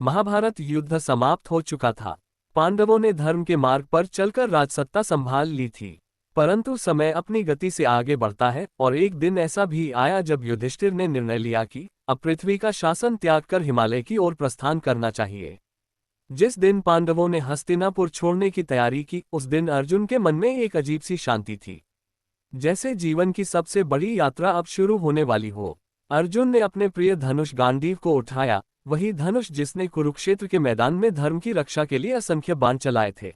महाभारत युद्ध समाप्त हो चुका था। पांडवों ने धर्म के मार्ग पर चलकर राजसत्ता संभाल ली थी। परंतु समय अपनी गति से आगे बढ़ता है और एक दिन ऐसा भी आया जब युधिष्ठिर ने निर्णय लिया कि अब पृथ्वी का शासन त्याग कर हिमालय की ओर प्रस्थान करना चाहिए। जिस दिन पांडवों ने हस्तिनापुर छोड़ने की तैयारी की, उस दिन अर्जुन के मन में एक अजीब सी शांति थी, जैसे जीवन की सबसे बड़ी यात्रा अब शुरू होने वाली हो। अर्जुन ने अपने प्रिय धनुष गांडीव को उठाया, वही धनुष जिसने कुरुक्षेत्र के मैदान में धर्म की रक्षा के लिए असंख्य बाण चलाए थे।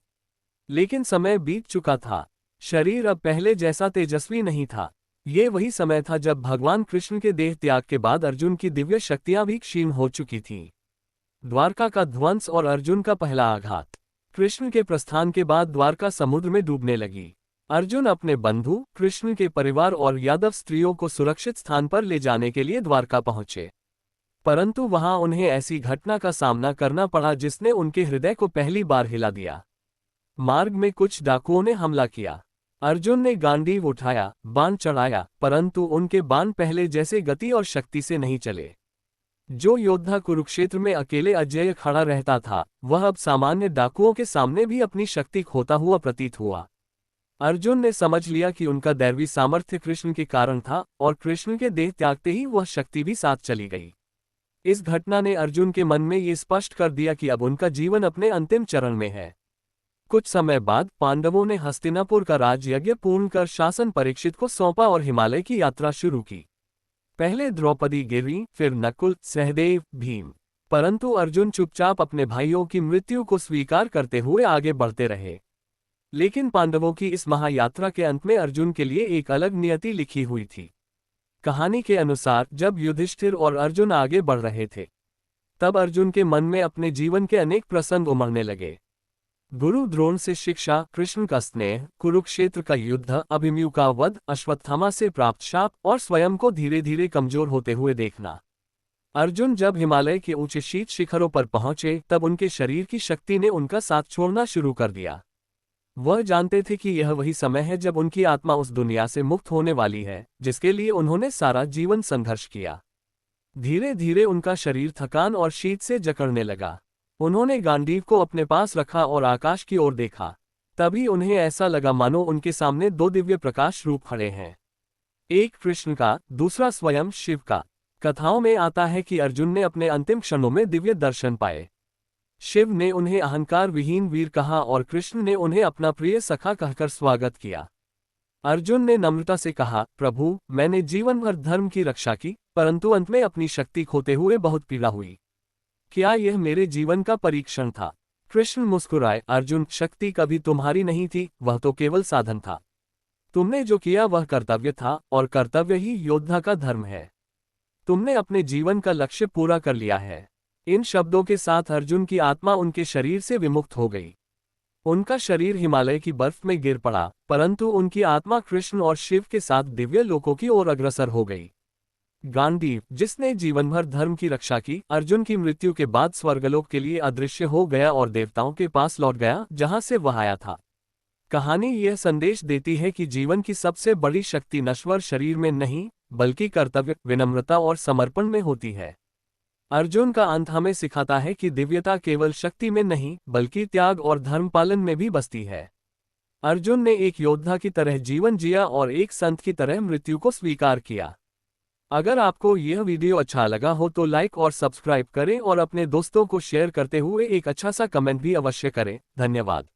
लेकिन समय बीत चुका था, शरीर अब पहले जैसा तेजस्वी नहीं था। ये वही समय था जब भगवान कृष्ण के देह त्याग के बाद अर्जुन की दिव्य शक्तियां भी क्षीण हो चुकी थीं। द्वारका का ध्वंस और अर्जुन का पहला आघात। कृष्ण के प्रस्थान के बाद द्वारका समुद्र में डूबने लगी। अर्जुन अपने बंधु, कृष्ण के परिवार और यादव स्त्रियों को सुरक्षित स्थान पर ले जाने के लिए द्वारका पहुंचे। परंतु वहां उन्हें ऐसी घटना का सामना करना पड़ा जिसने उनके हृदय को पहली बार हिला दिया। मार्ग में कुछ डाकुओं ने हमला किया। अर्जुन ने गांडीव उठाया, बाण चढ़ाया, परंतु उनके बाण पहले जैसे गति और शक्ति से नहीं चले। जो योद्धा कुरुक्षेत्र में अकेले अजेय खड़ा रहता था, वह अब सामान्य डाकुओं के सामने भी अपनी शक्ति खोता हुआ प्रतीत हुआ। अर्जुन ने समझ लिया कि उनका दैवी सामर्थ्य कृष्ण के कारण था और कृष्ण के देह त्यागते ही वह शक्ति भी साथ चली गई। इस घटना ने अर्जुन के मन में ये स्पष्ट कर दिया कि अब उनका जीवन अपने अंतिम चरण में है। कुछ समय बाद पांडवों ने हस्तिनापुर का राजयज्ञ पूर्ण कर शासन परीक्षित को सौंपा और हिमालय की यात्रा शुरू की। पहले द्रौपदी गिरी, फिर नकुल, सहदेव, भीम। परंतु अर्जुन चुपचाप अपने भाइयों की मृत्यु को स्वीकार करते हुए आगे बढ़ते रहे। लेकिन पांडवों की इस महायात्रा के अंत में अर्जुन के लिए एक अलग नियति लिखी हुई थी। कहानी के अनुसार जब युधिष्ठिर और अर्जुन आगे बढ़ रहे थे, तब अर्जुन के मन में अपने जीवन के अनेक प्रसंग उमड़ने लगे। गुरु द्रोण से शिक्षा, कृष्ण का स्नेह, कुरुक्षेत्र का युद्ध, अभिमन्यु का वध, अश्वत्थामा से प्राप्त शाप और स्वयं को धीरे धीरे कमजोर होते हुए देखना। अर्जुन जब हिमालय के ऊंचे शीत शिखरों पर पहुंचे, तब उनके शरीर की शक्ति ने उनका साथ छोड़ना शुरू कर दिया। वह जानते थे कि यह वही समय है जब उनकी आत्मा उस दुनिया से मुक्त होने वाली है, जिसके लिए उन्होंने सारा जीवन संघर्ष किया। धीरे धीरे उनका शरीर थकान और शीत से जकड़ने लगा। उन्होंने गांडीव को अपने पास रखा और आकाश की ओर देखा। तभी उन्हें ऐसा लगा मानो उनके सामने दो दिव्य प्रकाश रूप खड़े हैं, एक कृष्ण का, दूसरा स्वयं शिव का। कथाओं में आता है कि अर्जुन ने अपने अंतिम क्षणों में दिव्य दर्शन पाए। शिव ने उन्हें अहंकार विहीन वीर कहा और कृष्ण ने उन्हें अपना प्रिय सखा कहकर स्वागत किया। अर्जुन ने नम्रता से कहा, प्रभु, मैंने जीवन भर धर्म की रक्षा की, परंतु अंत में अपनी शक्ति खोते हुए बहुत पीड़ा हुई। क्या यह मेरे जीवन का परीक्षण था? कृष्ण मुस्कुराए, अर्जुन, शक्ति कभी तुम्हारी नहीं थी, वह तो केवल साधन था। तुमने जो किया वह कर्तव्य था, और कर्तव्य ही योद्धा का धर्म है। तुमने अपने जीवन का लक्ष्य पूरा कर लिया है। इन शब्दों के साथ अर्जुन की आत्मा उनके शरीर से विमुक्त हो गई। उनका शरीर हिमालय की बर्फ में गिर पड़ा, परंतु उनकी आत्मा कृष्ण और शिव के साथ दिव्य लोकों की ओर अग्रसर हो गई। गांडीव, जिसने जीवन भर धर्म की रक्षा की, अर्जुन की मृत्यु के बाद स्वर्गलोक के लिए अदृश्य हो गया और देवताओं के पास लौट गया, जहां से वह आया था। कहानी यह संदेश देती है कि जीवन की सबसे बड़ी शक्ति नश्वर शरीर में नहीं, बल्कि कर्तव्य, विनम्रता और समर्पण में होती है। अर्जुन का अंत हमें सिखाता है कि दिव्यता केवल शक्ति में नहीं, बल्कि त्याग और धर्म पालन में भी बसती है। अर्जुन ने एक योद्धा की तरह जीवन जिया और एक संत की तरह मृत्यु को स्वीकार किया। अगर आपको यह वीडियो अच्छा लगा हो तो लाइक और सब्सक्राइब करें और अपने दोस्तों को शेयर करते हुए एक अच्छा सा कमेंट भी अवश्य करें। धन्यवाद।